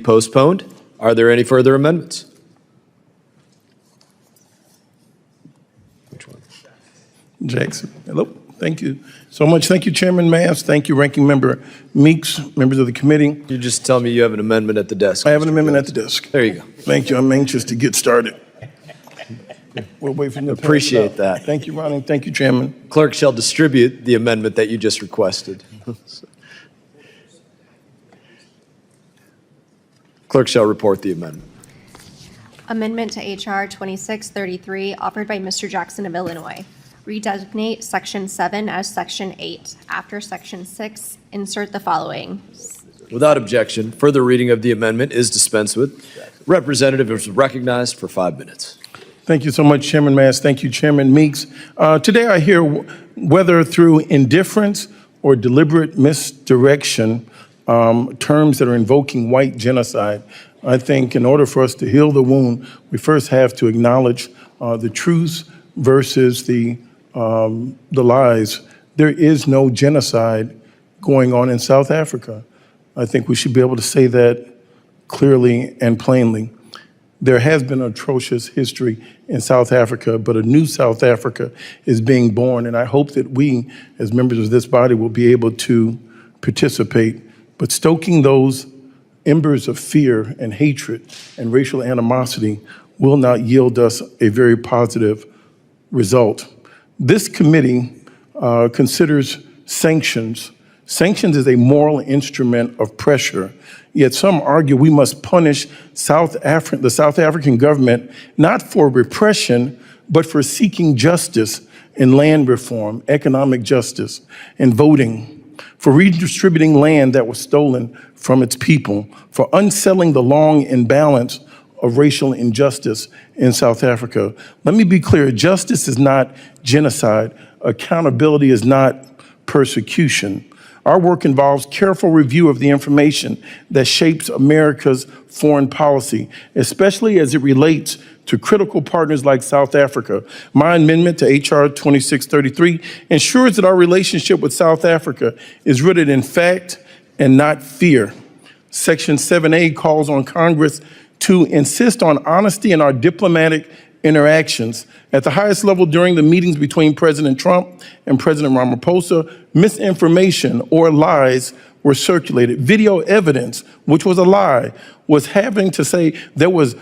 postponed. Are there any further amendments? Which one? Jackson. Hello. Thank you so much. Thank you, Chairman Mass. Thank you, Ranking Member Meeks, members of the committee. You just tell me you have an amendment at the desk. I have an amendment at the desk. There you go. Thank you. I'm anxious to get started. We'll wait for you to appreciate that. Thank you, Ronnie. Thank you, Chairman. Clerk shall distribute the amendment that you just requested. Clerk shall report the amendment. Amendment to H.R. 2633, offered by Mr. Jackson of Illinois. Redesignate Section 7 as Section 8. After Section 6, insert the following. Without objection, further reading of the amendment is dispensed with. Representative is recognized for 5 minutes. Thank you so much, Chairman Mass. Thank you, Chairman Meeks. Today I hear whether through indifference or deliberate misdirection, terms that are invoking white genocide. I think in order for us to heal the wound, we first have to acknowledge the truths versus the lies. There is no genocide going on in South Africa. I think we should be able to say that clearly and plainly. There has been atrocious history in South Africa, but a new South Africa is being born, and I hope that we, as members of this body, will be able to participate. But stoking those embers of fear and hatred and racial animosity will not yield us a very positive result. This committee considers sanctions. Sanctions is a moral instrument of pressure, yet some argue we must punish the South African government not for repression, but for seeking justice in land reform, economic justice, and voting, for redistributing land that was stolen from its people, for unsettling the long imbalance of racial injustice in South Africa. Let me be clear, justice is not genocide. Accountability is not persecution. Our work involves careful review of the information that shapes America's foreign policy, especially as it relates to critical partners like South Africa. My amendment to H.R. 2633 ensures that our relationship with South Africa is rooted in fact and not fear. Section 7A calls on Congress to insist on honesty in our diplomatic interactions. At the highest level during the meetings between President Trump and President Ramaphosa, misinformation or lies were circulated. Video evidence, which was a lie, was having to say there was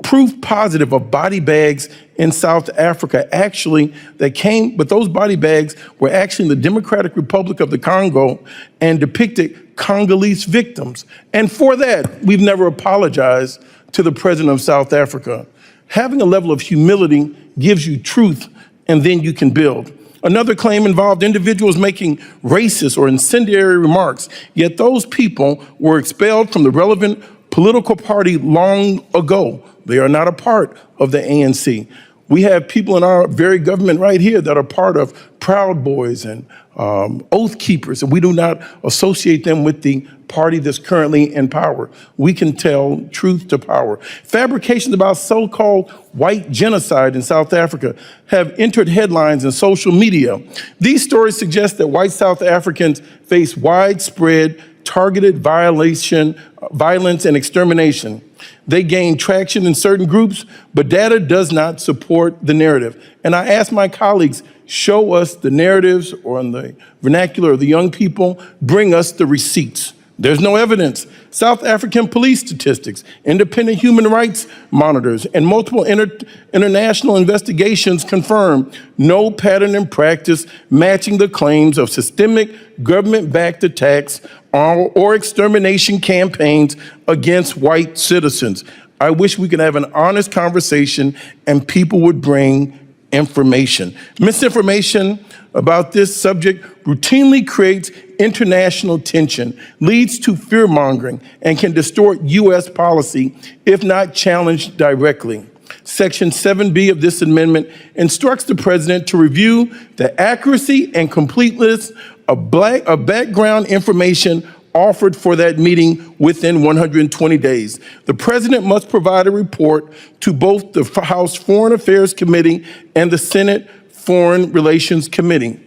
proof positive of body bags in South Africa actually that came, but those body bags were actually in the Democratic Republic of the Congo and depicted Congolese victims. And for that, we've never apologized to the president of South Africa. Having a level of humility gives you truth, and then you can build. Another claim involved individuals making racist or incendiary remarks, yet those people were expelled from the relevant political party long ago. They are not a part of the ANC. We have people in our very government right here that are part of Proud Boys and Oath Keepers, and we do not associate them with the party that's currently in power. We can tell truth to power. Fabrications about so-called white genocide in South Africa have entered headlines in social media. These stories suggest that white South Africans face widespread targeted violence and extermination. They gain traction in certain groups, but data does not support the narrative. And I ask my colleagues, show us the narratives, or in the vernacular of the young people, bring us the receipts. There's no evidence. South African police statistics, independent human rights monitors, and multiple international investigations confirm no pattern in practice matching the claims of systemic government-backed attacks or extermination campaigns against white citizens. I wish we could have an honest conversation and people would bring information. Misinformation about this subject routinely creates international tension, leads to fear-mongering, and can distort U.S. policy if not challenged directly. Section 7B of this amendment instructs the president to review the accuracy and completeness of background information offered for that meeting within 120 days. The president must provide a report to both the House Foreign Affairs Committee and the Senate Foreign Relations Committee.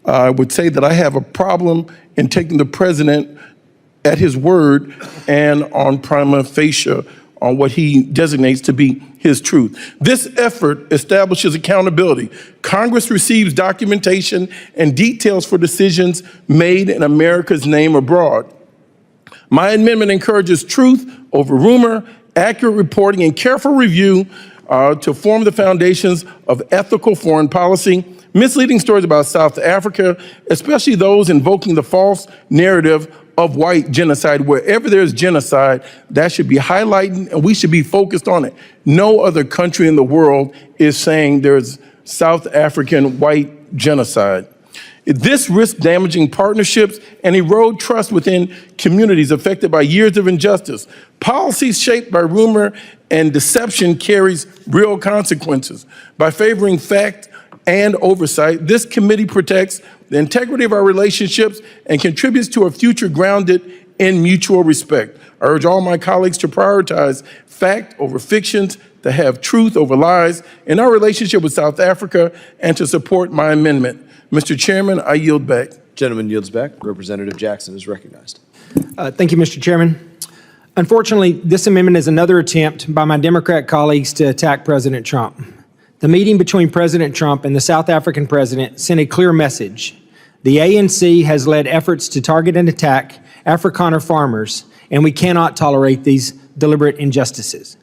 I would say that I have a problem in taking the president at his word and on prima facie on what he designates to be his truth. This effort establishes accountability. Congress receives documentation and details for decisions made in America's name abroad. My amendment encourages truth over rumor, accurate reporting, and careful review to form the foundations of ethical foreign policy. Misleading stories about South Africa, especially those invoking the false narrative of white genocide. Wherever there's genocide, that should be highlighted and we should be focused on it. No other country in the world is saying there's South African white genocide. This risks damaging partnerships and erode trust within communities affected by years of injustice. Policies shaped by rumor and deception carries real consequences. By favoring fact and oversight, this committee protects the integrity of our relationships and contributes to a future grounded in mutual respect. I urge all my colleagues to prioritize fact over fictions, to have truth over lies in our relationship with South Africa, and to support my amendment. Mr. Chairman, I yield back. Gentleman yields back. Representative Jackson is recognized. Thank you, Mr. Chairman. Unfortunately, this amendment is another attempt by my Democrat colleagues to attack President Trump. The meeting between President Trump and the South African president sent a clear message. The ANC has led efforts to target and attack Afrikaner farmers, and we cannot tolerate these deliberate injustices.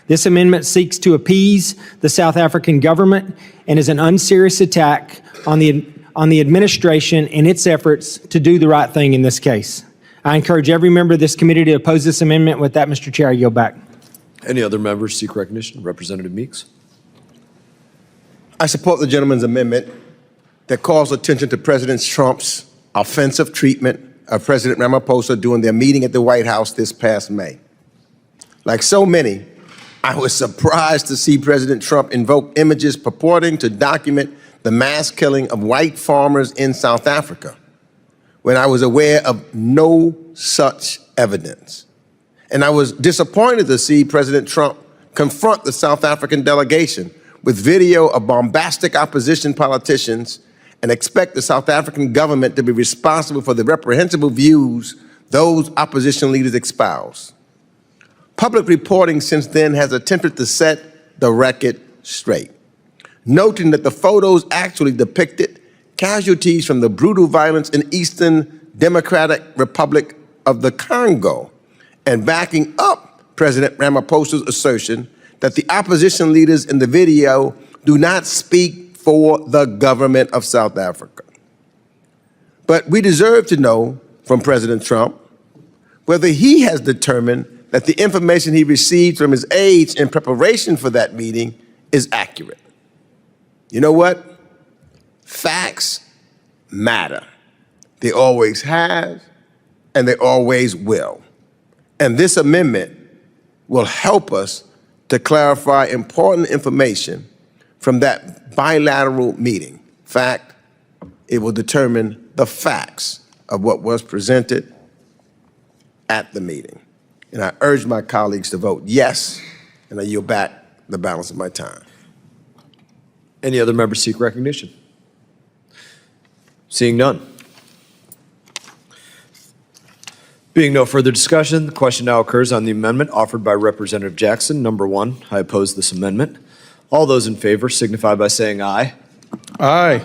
This amendment seeks to appease the South African government and is an unserious attack on the administration and its efforts to do the right thing in this case. I encourage every member of this committee to oppose this amendment. With that, Mr. Chair, I yield back. Any other members seek recognition? Representative Meeks. I support the gentleman's amendment that calls attention to President Trump's offensive treatment of President Ramaphosa during their meeting at the White House this past May. Like so many, I was surprised to see President Trump invoke images purporting to document the mass killing of white farmers in South Africa, when I was aware of no such evidence. And I was disappointed to see President Trump confront the South African delegation with video of bombastic opposition politicians and expect the South African government to be responsible for the reprehensible views those opposition leaders espouse. Public reporting since then has attempted to set the record straight, noting that the photos actually depicted casualties from the brutal violence in Eastern Democratic Republic of the Congo, and backing up President Ramaphosa's assertion that the opposition leaders in the video do not speak for the government of South Africa. But we deserve to know from President Trump whether he has determined that the information he received from his aides in preparation for that meeting is accurate. You know what? Facts matter. They always have, and they always will. And this amendment will help us to clarify important information from that bilateral meeting. In fact, it will determine the facts of what was presented at the meeting. And I urge my colleagues to vote yes, and I yield back the balance of my time. Any other members seek recognition? Seeing none. Being no further discussion, the question now occurs on the amendment offered by Representative Jackson. Number 1, I oppose this amendment. All those in favor signify by saying aye. Aye.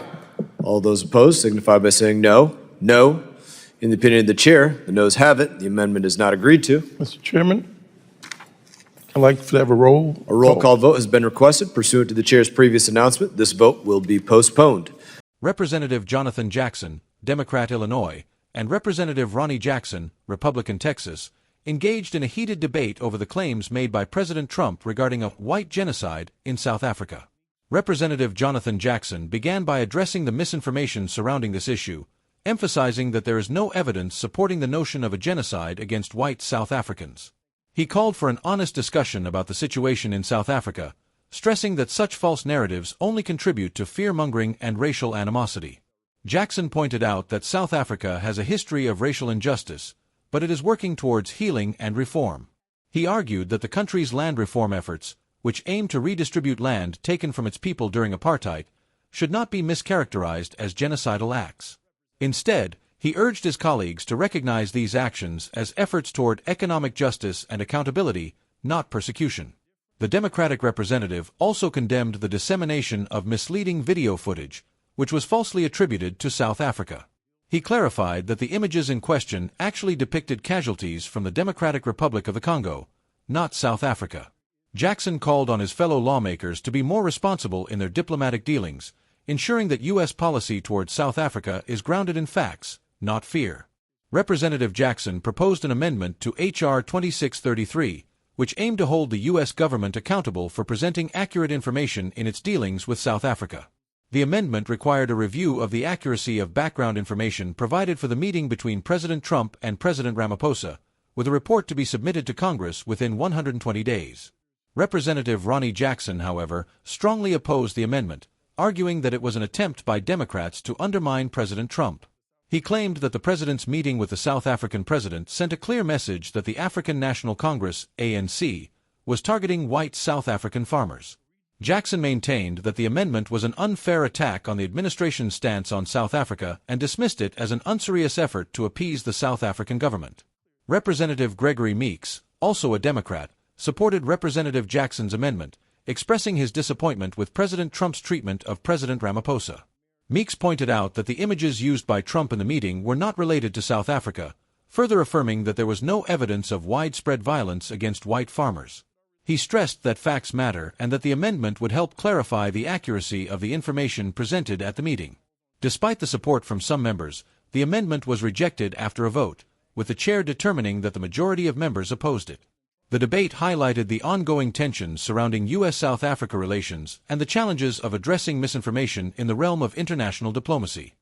All those opposed signify by saying no. No. In the opinion of the chair, the noes have it. The amendment is not agreed to. Mr. Chairman, I'd like to have a roll. A roll call vote has been requested pursuant to the chair's previous announcement. This vote will be postponed. Representative Jonathan Jackson, Democrat, Illinois, and Representative Ronny Jackson, Republican, Texas, engaged in a heated debate over the claims made by President Trump regarding a white genocide in South Africa. Representative Jonathan Jackson began by addressing the misinformation surrounding this issue, emphasizing that there is no evidence supporting the notion of a genocide against white South Africans. He called for an honest discussion about the situation in South Africa, stressing that such false narratives only contribute to fear-mongering and racial animosity. Jackson pointed out that South Africa has a history of racial injustice, but it is working towards healing and reform. He argued that the country's land reform efforts, which aim to redistribute land taken from its people during apartheid, should not be mischaracterized as genocidal acts. Instead, He urged his colleagues to recognize these actions as efforts toward economic justice and accountability, not persecution. The Democratic representative also condemned the dissemination of misleading video footage, which was falsely attributed to South Africa. He clarified that the images in question actually depicted casualties from the Democratic Republic of the Congo, not South Africa. Jackson called on his fellow lawmakers to be more responsible in their diplomatic dealings, ensuring that U.S. policy towards South Africa is grounded in facts, not fear. Representative Jackson proposed an amendment to H.R. 2633, which aimed to hold the U.S. government accountable for presenting accurate information in its dealings with South Africa. The amendment required a review of the accuracy of background information provided for the meeting between President Trump and President Ramaphosa, with a report to be submitted to Congress within 120 days. Representative Ronny Jackson, however, strongly opposed the amendment, arguing that it was an attempt by Democrats to undermine President Trump. He claimed that the president's meeting with the South African president sent a clear message that the African National Congress, ANC, was targeting white South African farmers. Jackson maintained that the amendment was an unfair attack on the administration's stance on South Africa and dismissed it as an unserious effort to appease the South African government. Representative Gregory Meeks, also a Democrat, supported Representative Jackson's amendment, expressing his disappointment with President Trump's treatment of President Ramaphosa. Meeks pointed out that the images used by Trump in the meeting were not related to South Africa, further affirming that there was no evidence of widespread violence against white farmers. He stressed that facts matter and that the amendment would help clarify the accuracy of the information presented at the meeting. Despite the support from some members, the amendment was rejected after a vote, with the chair determining that the majority of members opposed it. The debate highlighted the ongoing tensions surrounding U.S.-South Africa relations and the challenges of addressing misinformation in the realm of international diplomacy.